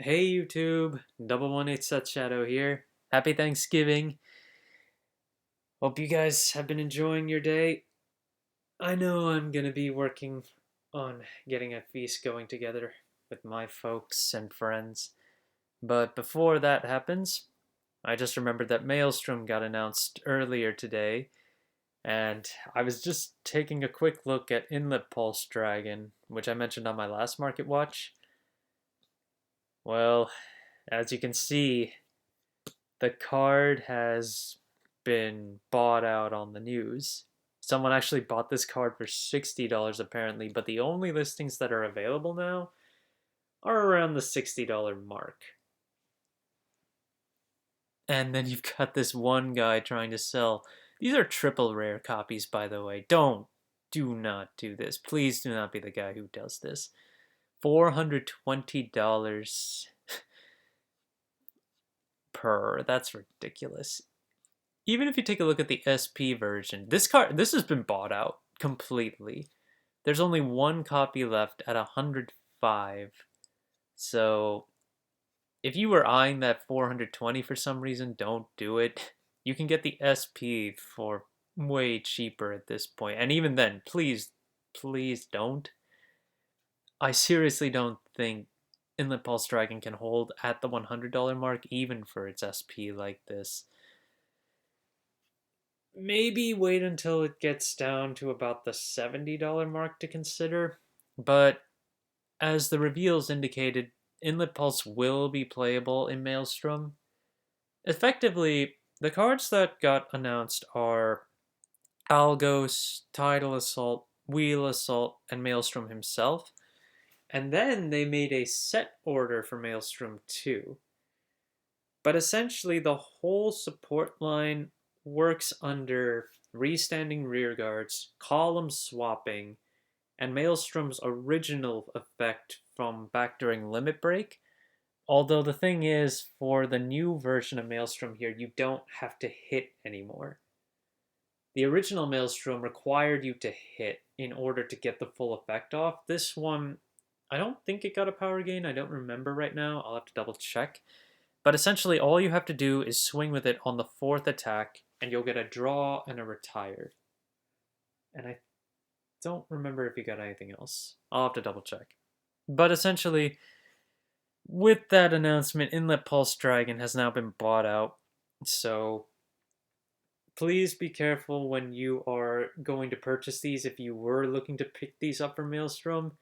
Hey YouTube, Double 1 8 Set Shadow here. Happy Thanksgiving. Hope you guys have been enjoying your day. I know I'm gonna be working on getting a feast going together with my folks and friends. But before that happens, I just remembered that Maelstrom got announced earlier today, and I was just taking a quick look at Inlet Pulse Dragon, which I mentioned on my last Market Watch. Well, as you can see, the card has been bought out on the news. Someone actually bought this card for $60 apparently, but the only listings that are available now are around the $60 mark. And then you've got this one guy trying to sell. These are triple rare copies, by the way. Do not do this. Please do not be the guy who does this. $420 per. That's ridiculous. Even if you take a look at the SP version, this has been bought out completely. There's only one copy left at 105. So if you were eyeing that 420 for some reason, don't do it. You can get the SP for way cheaper at this point. And even then, please don't. I seriously don't think Inlet Pulse Dragon can hold at the $100 mark even for its SP like this. Maybe wait until it gets down to about the $70 mark to consider. But as the reveals indicated, Inlet Pulse will be playable in Maelstrom. Effectively, the cards that got announced are Algos, Tidal Assault, Wheel Assault, and Maelstrom himself. And then they made a set order for Maelstrom 2. But essentially, the whole support line works under restanding rearguards, column swapping, and Maelstrom's original effect from back during Limit Break. Although the thing is, for the new version of Maelstrom here, you don't have to hit anymore. The original Maelstrom required you to hit in order to get the full effect off. This one, I don't think it got a power gain. I don't remember right now. I'll have to double check. But essentially, all you have to do is swing with it on the fourth attack, and you'll get a draw and a retire. And I don't remember if you got anything else. I'll have to double check. But essentially, with that announcement, Inlet Pulse Dragon has now been bought out. So please be careful when you are going to purchase these. If you were looking to pick these up from Maelstrom,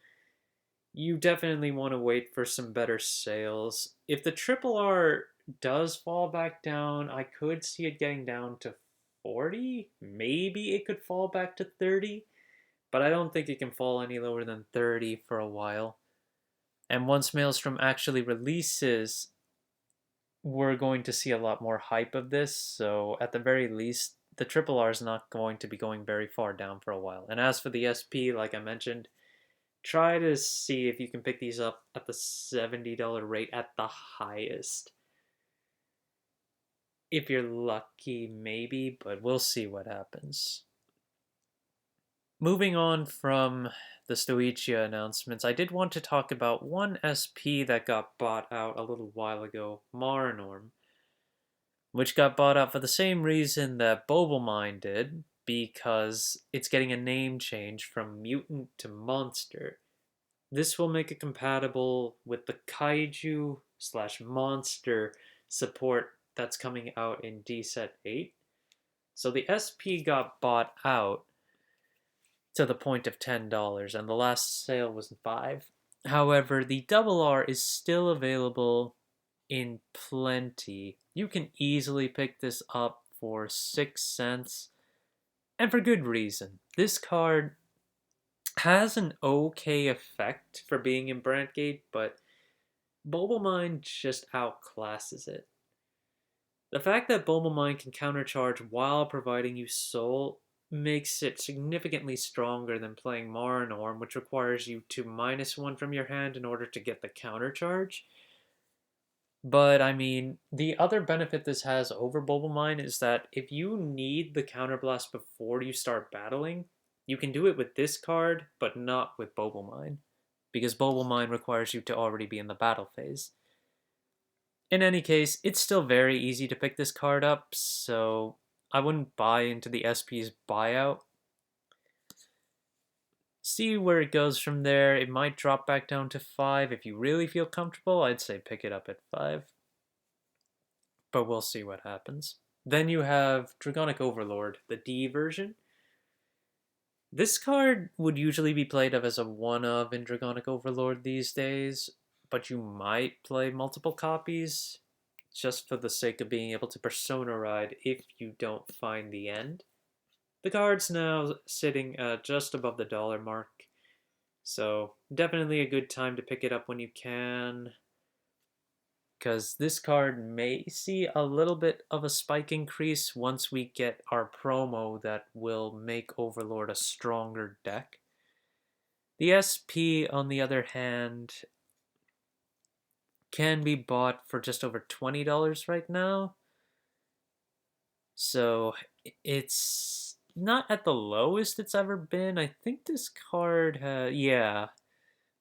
you definitely want to wait for some better sales. If the triple R does fall back down, I could see it getting down to 40. Maybe it could fall back to 30, but I don't think it can fall any lower than 30 for a while. And once Maelstrom actually releases, we're going to see a lot more hype of this. So at the very least, the triple R is not going to be going very far down for a while. And as for the SP, like I mentioned, try to see if you can pick these up at the $70 rate at the highest. If you're lucky, maybe, but we'll see what happens. Moving on from the Stoichia announcements, I did want to talk about one SP that got bought out a little while ago, Marnorm, which got bought out for the same reason that Bobelmine did, because it's getting a name change from mutant to monster. This will make it compatible with the kaiju slash monster support that's coming out in DSET 8. So the SP got bought out to the point of $10, and the last sale was 5. However, the double R is still available in plenty. You can easily pick this up for 6 cents, and for good reason. This card has an okay effect for being in Brandgate, but Bobelmine just outclasses it. The fact that Bobelmine can countercharge while providing you soul makes it significantly stronger than playing Marnorm, which requires you to -1 from your hand in order to get the countercharge. But I mean, the other benefit this has over Bobelmine is that if you need the counterblast before you start battling, you can do it with this card, but not with Bobelmine, because Bobelmine requires you to already be in the battle phase. In any case, it's still very easy to pick this card up, so I wouldn't buy into the SP's buyout. See where it goes from there. It might drop back down to 5. If you really feel comfortable, I'd say pick it up at 5. But we'll see what happens. Then you have Dragonic Overlord, the D version. This card would usually be played up as a one-of in Dragonic Overlord these days, but you might play multiple copies just for the sake of being able to Persona Ride if you don't find the end. The card's now sitting just above the dollar mark, so definitely a good time to pick it up when you can, because this card may see a little bit of a spike increase once we get our promo that will make Overlord a stronger deck. The SP, on the other hand, can be bought for just over $20 right now. So it's not at the lowest it's ever been. I think this card, yeah.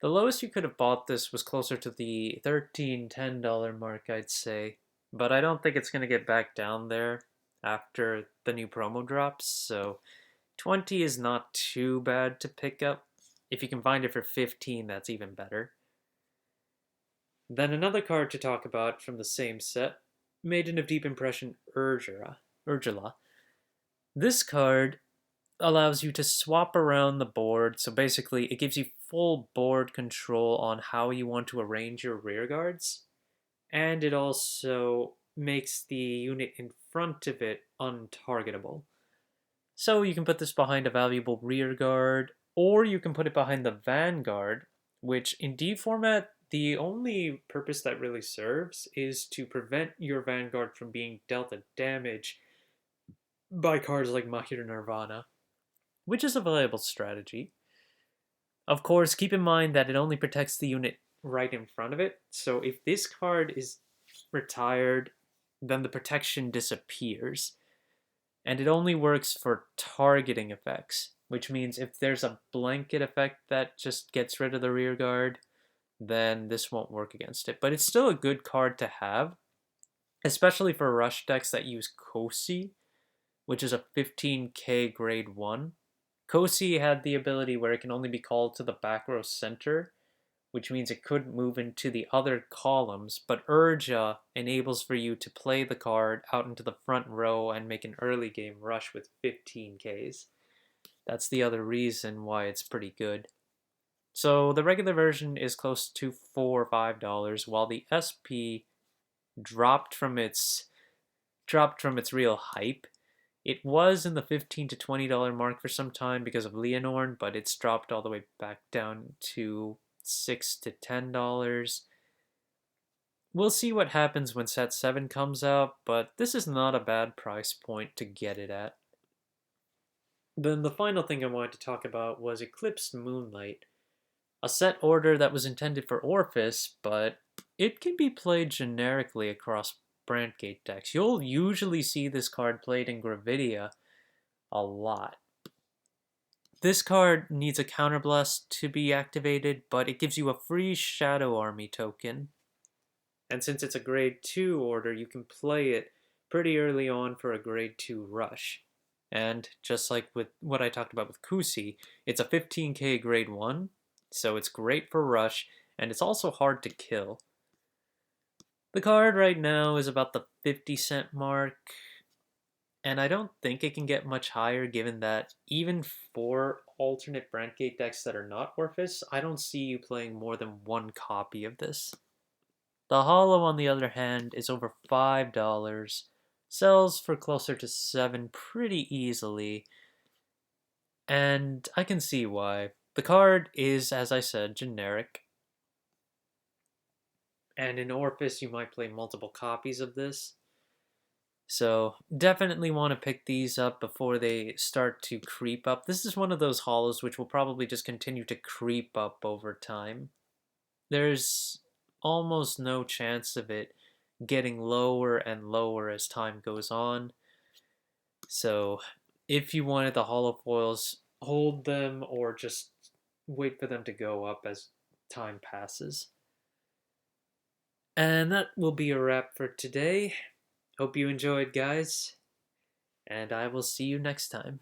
The lowest you could have bought this was closer to the $13-10 mark, I'd say. But I don't think it's going to get back down there after the new promo drops. So 20 is not too bad to pick up. If you can find it for 15, that's even better. Then another card to talk about from the same set, Maiden of Deep Impression Urgula. This card allows you to swap around the board, so basically it gives you full board control on how you want to arrange your rear guards, and it also makes the unit in front of it untargetable. So you can put this behind a valuable rear guard, or you can put it behind the Vanguard, which in D format, the only purpose that really serves is to prevent your Vanguard from being dealt a damage by cards like Mahir Nirvana, which is a viable strategy. Of course, keep in mind that it only protects the unit right in front of it, so if this card is retired, then the protection disappears. And it only works for targeting effects, which means if there's a blanket effect that just gets rid of the rear guard, then this won't work against it. But it's still a good card to have, especially for rush decks that use Kosi, which is a 15k grade 1. Kosi had the ability where it can only be called to the back row center, which means it couldn't move into the other columns, but Urja enables for you to play the card out into the front row and make an early game rush with 15Ks. That's the other reason why it's pretty good. So the regular version is close to $4 or $5, while the SP dropped from its real hype. It was in the $15 to $20 mark for some time because of Leonorn, but it's dropped all the way back down to $6 to $10. We'll see what happens when set 7 comes out, but this is not a bad price point to get it at. Then the final thing I wanted to talk about was Eclipsed Moonlight, a set order that was intended for Orphis, but it can be played generically across Brandgate decks. You'll usually see this card played in Gravidia a lot. This card needs a Counterblast to be activated, but it gives you a free Shadow Army token. And since it's a grade 2 order, you can play it pretty early on for a grade 2 rush. And just like with what I talked about with Kusi, it's a 15k grade 1, so it's great for rush, and it's also hard to kill. The card right now is about the 50-cent mark, and I don't think it can get much higher given that even for alternate Brandgate decks that are not Orphis, I don't see you playing more than one copy of this. The Hollow, on the other hand, is over $5, sells for closer to $7 pretty easily, and I can see why. The card is, as I said, generic, and in Orphis you might play multiple copies of this. So definitely want to pick these up before they start to creep up. This is one of those hollows which will probably just continue to creep up over time. There's almost no chance of it getting lower and lower as time goes on. So if you wanted the hollow foils, hold them or just wait for them to go up as time passes. And that will be a wrap for today. Hope you enjoyed, guys, and I will see you next time.